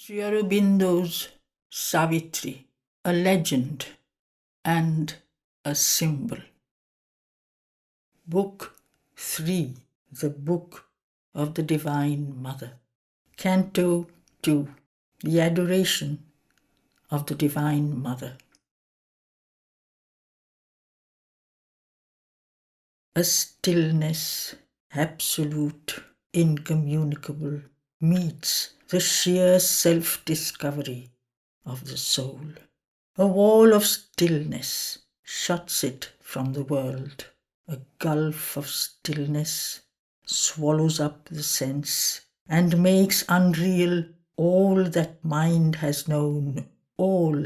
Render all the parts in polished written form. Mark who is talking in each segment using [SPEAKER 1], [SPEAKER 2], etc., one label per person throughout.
[SPEAKER 1] Sri Aurobindo's Savitri, a legend and a symbol. Book 3, the Book of the Divine Mother. Canto 2, the Adoration of the Divine Mother. A stillness absolute, incommunicable, meets the sheer self-discovery of the soul. A wall of stillness shuts it from the world. A gulf of stillness swallows up the sense and makes unreal all that mind has known, all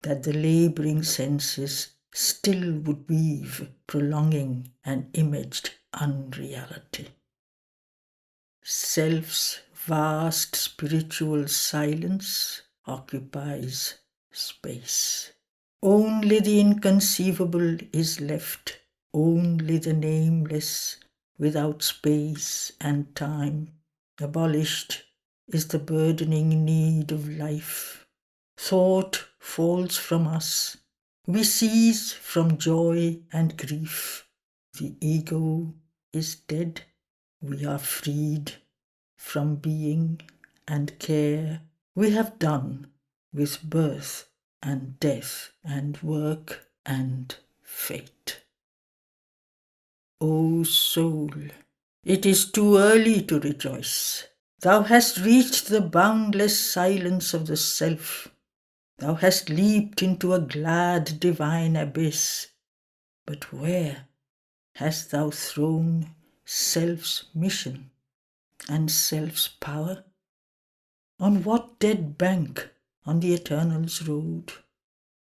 [SPEAKER 1] that the labouring senses still would weave, prolonging an imaged unreality. Self's vast spiritual silence occupies space. Only the inconceivable is left, only the nameless without space and time. Abolished is the burdening need of life. Thought falls from us. We cease from joy and grief. The ego is dead. We are freed from being and care. We have done with birth and death and work and fate. O soul, it is too early to rejoice. Thou hast reached the boundless silence of the self. Thou hast leaped into a glad divine abyss. But where hast thou thrown self's mission and self's power? On what dead bank on the Eternal's road?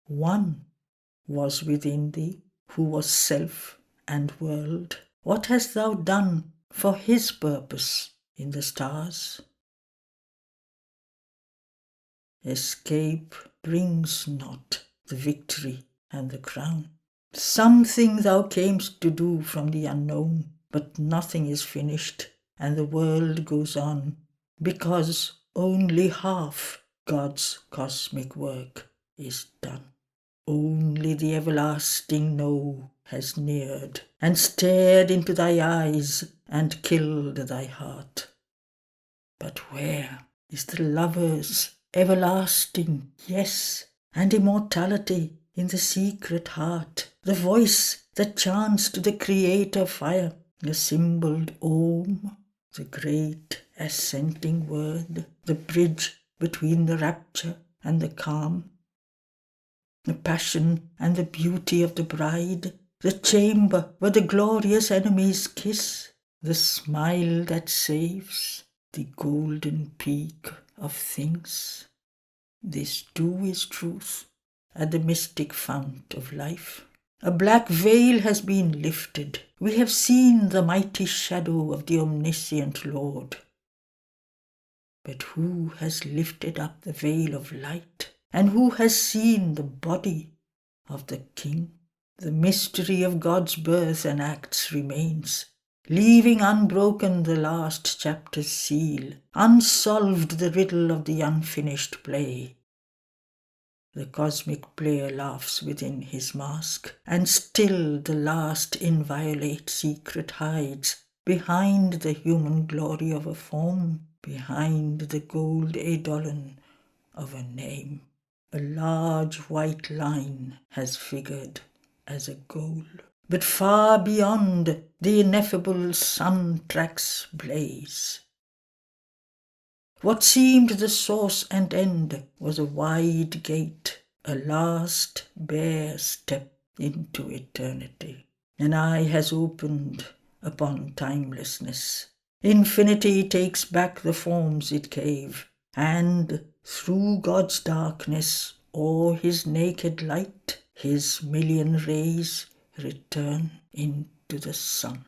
[SPEAKER 1] One was within thee, who was self and world. What hast thou done for his purpose in the stars? Escape brings not the victory and the crown. Something thou camest to do from the unknown, but nothing is finished, and the world goes on, because only half God's cosmic work is done. Only the everlasting No has neared, and stared into thy eyes, and killed thy heart. But where is the lover's everlasting yes, and immortality in the secret heart, the voice that chants to the Creator fire, the symboled Om, the great assenting word, the bridge between the rapture and the calm, the passion and the beauty of the bride, the chamber where the glorious enemies kiss, the smile that saves, the golden peak of things. This too is truth at the mystic fount of life. A black veil has been lifted. We have seen the mighty shadow of the omniscient Lord. But who has lifted up the veil of light? And who has seen the body of the King? The mystery of God's birth and acts remains, leaving unbroken the last chapter's seal, unsolved the riddle of the unfinished play. The cosmic player laughs within his mask, and still the last inviolate secret hides behind the human glory of a form, behind the gold eidolon of a name. A large white line has figured as a goal, but far beyond the ineffable sun track's blaze. What seemed the source and end was a wide gate, a last bare step into eternity. An eye has opened upon timelessness. Infinity takes back the forms it gave, and through God's darkness or his naked light, his million rays return into the sun.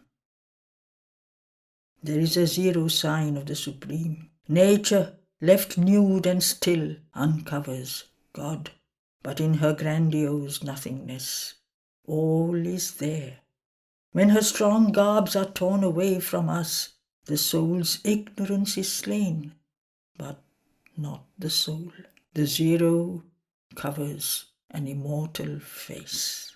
[SPEAKER 1] There is a zero sign of the Supreme. Nature, left nude and still, uncovers God, but in her grandiose nothingness, all is there. When her strong garbs are torn away from us, the soul's ignorance is slain, but not the soul. The zero covers an immortal face.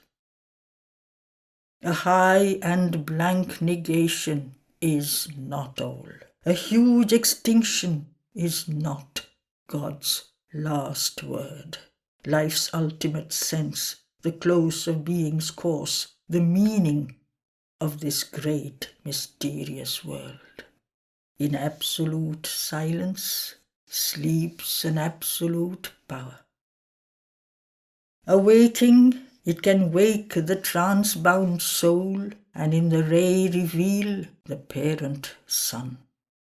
[SPEAKER 1] A high and blank negation is not all. A huge extinction is not God's last word. Life's ultimate sense, the close of being's course, the meaning of this great mysterious world. In absolute silence sleeps an absolute power. Awaking, it can wake the trance-bound soul and in the ray reveal the parent sun.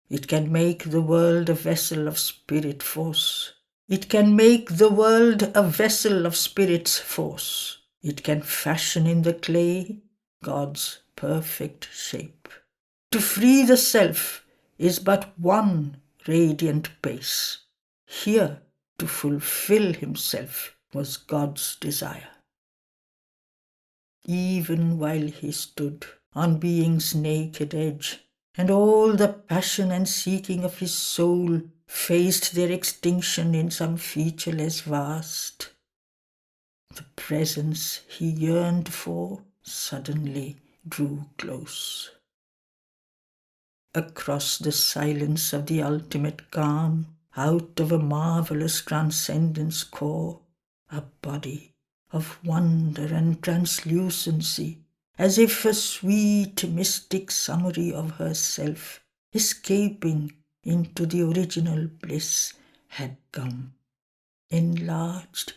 [SPEAKER 1] It can make the world a vessel of spirit force. It can make the world a vessel of spirit's force. It can fashion in the clay God's perfect shape. To free the self is but one radiant pace. Here to fulfill himself was God's desire. Even while he stood on being's naked edge, and all the passion and seeking of his soul faced their extinction in some featureless vast, the presence he yearned for suddenly drew close. Across the silence of the ultimate calm, out of a marvelous transcendence core, a body of wonder and translucency, as if a sweet mystic summary of herself, escaping into the original bliss, had come, enlarged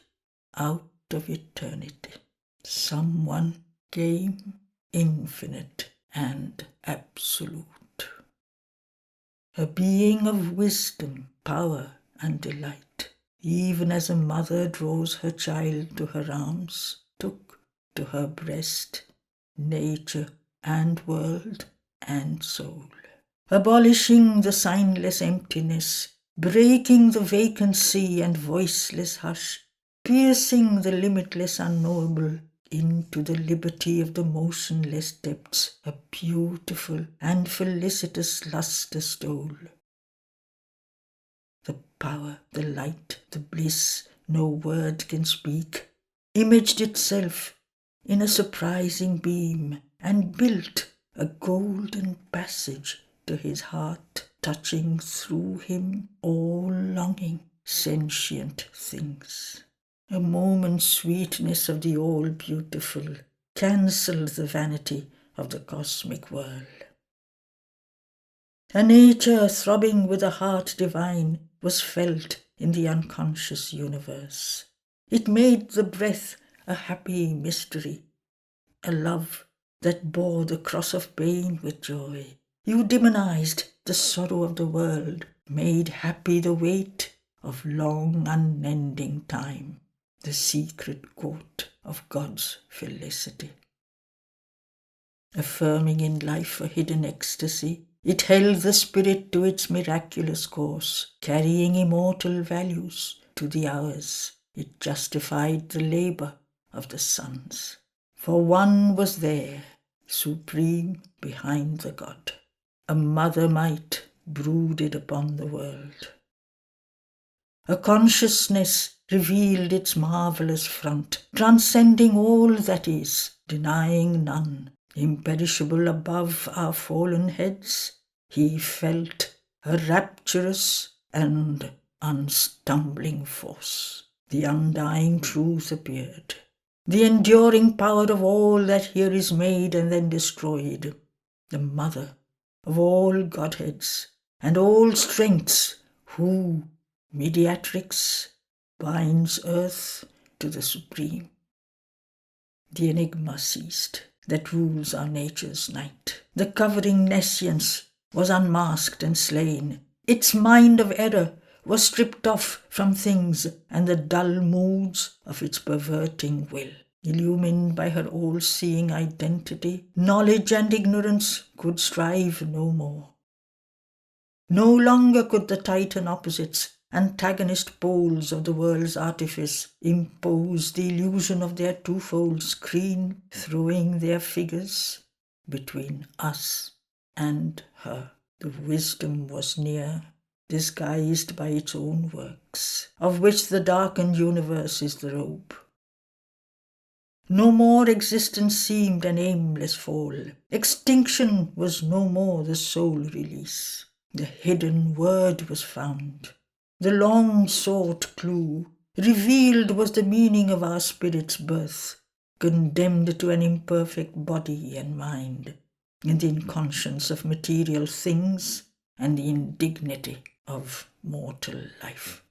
[SPEAKER 1] out of eternity. Someone came, infinite and absolute. A being of wisdom, power and delight, even as a mother draws her child to her arms, took to her breast nature and world and soul, abolishing the signless emptiness, breaking the vacancy and voiceless hush, piercing the limitless unknowable into the liberty of the motionless depths, a beautiful and felicitous lustre stole. The power, the light, the bliss no word can speak, imaged itself in a surprising beam and built a golden passage to his heart, touching through him all longing, sentient things. A moment's sweetness of the all-beautiful cancelled the vanity of the cosmic whirl. A nature throbbing with a heart divine was felt in the unconscious universe. It made the breath a happy mystery, a love that bore the cross of pain with joy, eudemonized the sorrow of the world, made happy the weight of long unending time, the secret court of God's felicity. Affirming in life a hidden ecstasy, it held the spirit to its miraculous course, carrying immortal values to the hours. It justified the labor of the suns. For one was there, supreme behind the God. A mother might brooded upon the world. A consciousness revealed its marvelous front, transcending all that is, denying none. Imperishable above our fallen heads, he felt a rapturous and unstumbling force. The undying truth appeared, the enduring power of all that here is made and then destroyed, the mother of all godheads and all strengths, who, mediatrix, binds earth to the supreme. The enigma ceased that rules our nature's night. The covering nescience was unmasked and slain. Its mind of error was stripped off from things, and the dull moods of its perverting will. Illumined by her all-seeing identity, knowledge and ignorance could strive no more. No longer could the titan opposites, antagonist poles of the world's artifice, impose the illusion of their twofold screen, throwing their figures between us and her. The wisdom was near, disguised by its own works, of which the darkened universe is the robe. No more existence seemed an aimless fall. Extinction was no more the sole release. The hidden word was found. The long-sought clue. Revealed was the meaning of our spirit's birth, condemned to an imperfect body and mind, in the inconscience of material things and the indignity of mortal life.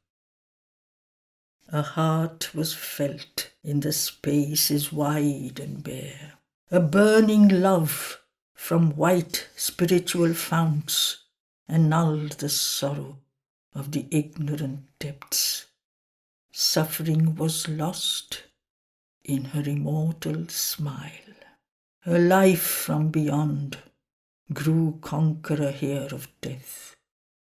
[SPEAKER 1] A heart was felt in the spaces wide and bare, a burning love from white spiritual founts annulled the sorrow of the ignorant depths. Suffering was lost in her immortal smile. Her life from beyond grew conqueror here of death.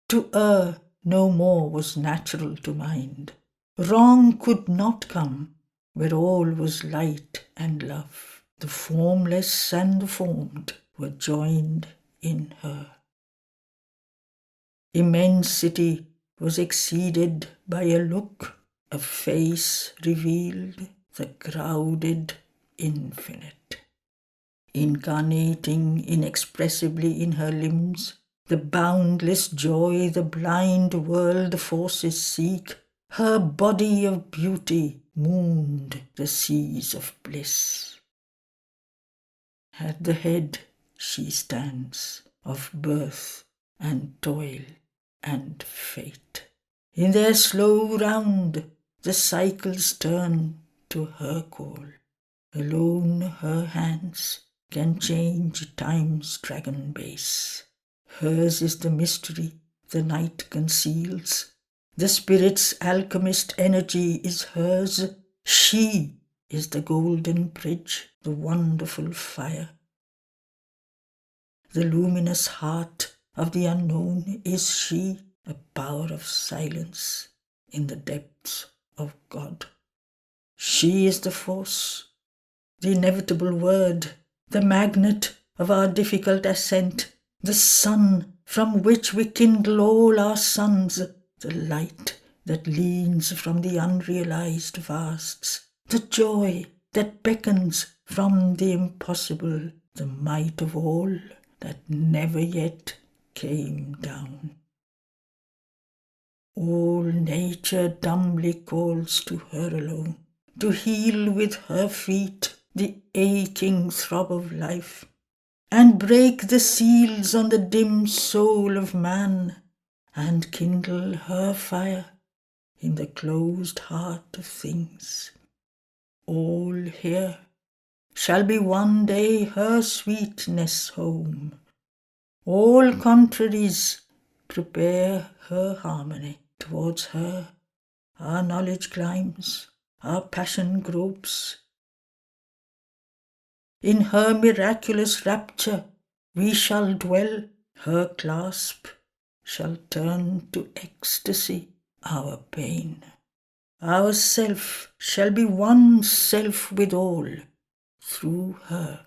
[SPEAKER 1] To err no more was natural to mind. Wrong could not come where all was light and love. The formless and the formed were joined in her. Immensity was exceeded by a look, a face revealed the crowded infinite. Incarnating inexpressibly in her limbs, the boundless joy the blind world forces seek, her body of beauty mooned the seas of bliss. At the head she stands of birth and toil and fate. In their slow round the cycles turn to her call. Alone her hands can change time's dragon base. Hers is the mystery the night conceals. The spirit's alchemist energy is hers. She is the golden bridge, the wonderful fire. The luminous heart of the unknown is she, a power of silence in the depths of God. She is the force, the inevitable word, the magnet of our difficult ascent, the sun from which we kindle all our suns, the light that leans from the unrealized vasts, the joy that beckons from the impossible, the might of all that never yet came down. All nature dumbly calls to her alone, to heal with her feet the aching throb of life, and break the seals on the dim soul of man, and kindle her fire in the closed heart of things. All here shall be one day her sweetness home. All contraries prepare her harmony. Towards her our knowledge climbs, our passion gropes. In her miraculous rapture we shall dwell, her clasp shall turn to ecstasy our pain. Our self shall be one self with all, through her,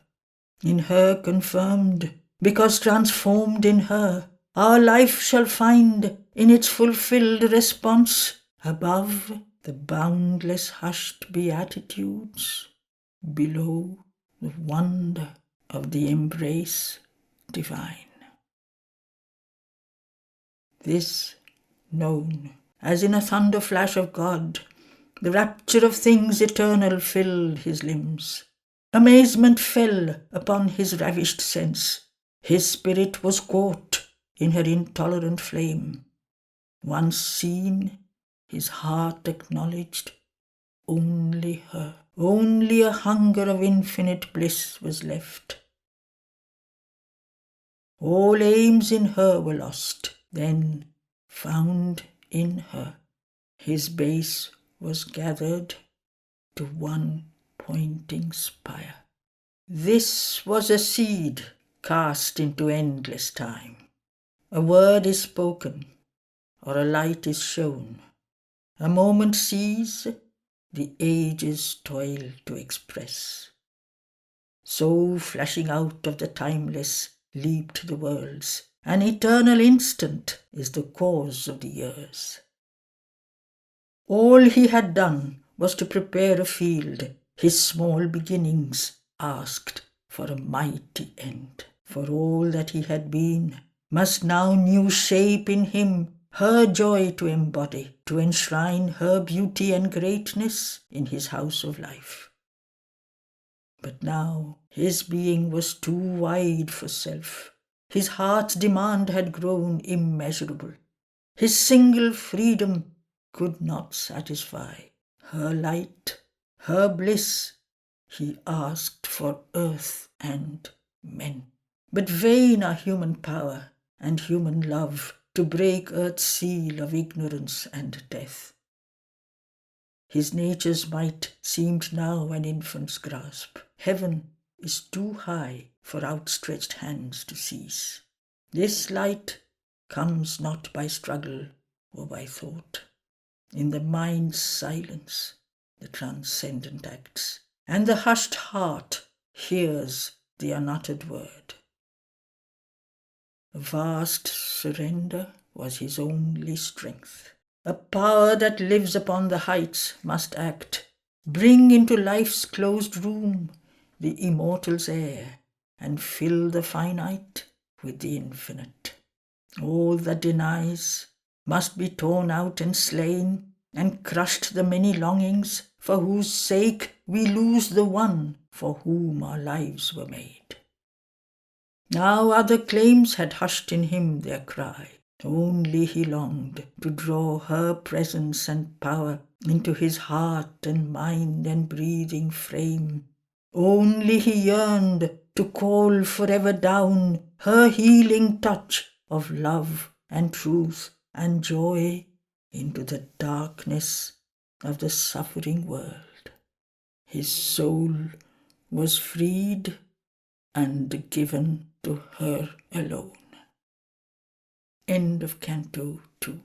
[SPEAKER 1] in her confirmed, because transformed in her, our life shall find in its fulfilled response, above the boundless hushed beatitudes, below the wonder of the embrace divine. This known as in a thunder flash of God, the rapture of things eternal filled his limbs. Amazement fell upon his ravished sense. His spirit was caught in her intolerant flame. Once seen, his heart acknowledged only her. Only a hunger of infinite bliss was left. All aims in her were lost, then found in her. His base was gathered to one pointing spire. This was a seed cast into endless time. A word is spoken, or a light is shown. A moment sees, the ages toil to express. So flashing out of the timeless leaped the worlds, An eternal instant is the cause of the years. All he had done was to prepare a field. His small beginnings asked for a mighty end. For all that he had been must now new shape in him her joy to embody, to enshrine her beauty and greatness in his house of life. But now his being was too wide for self. His heart's demand had grown immeasurable. His single freedom could not satisfy. Her light, her bliss, he asked for earth and men. But vain are human power and human love to break earth's seal of ignorance and death. His nature's might seemed now an infant's grasp. Heaven is too high for outstretched hands to seize. This light comes not by struggle or by thought. In the mind's silence, the transcendent acts, and the hushed heart hears the unuttered word. A vast surrender was his only strength. A power that lives upon the heights must act, bring into life's closed room the immortal's air, and fill the finite with the infinite. All that denies must be torn out and slain, and crushed the many longings for whose sake we lose the one for whom our lives were made. Now other claims had hushed in him their cry. Only he longed to draw her presence and power into his heart and mind and breathing frame. Only he yearned to call forever down her healing touch of love and truth and joy into the darkness of the suffering world. His soul was freed and given to her alone. End of Canto 2.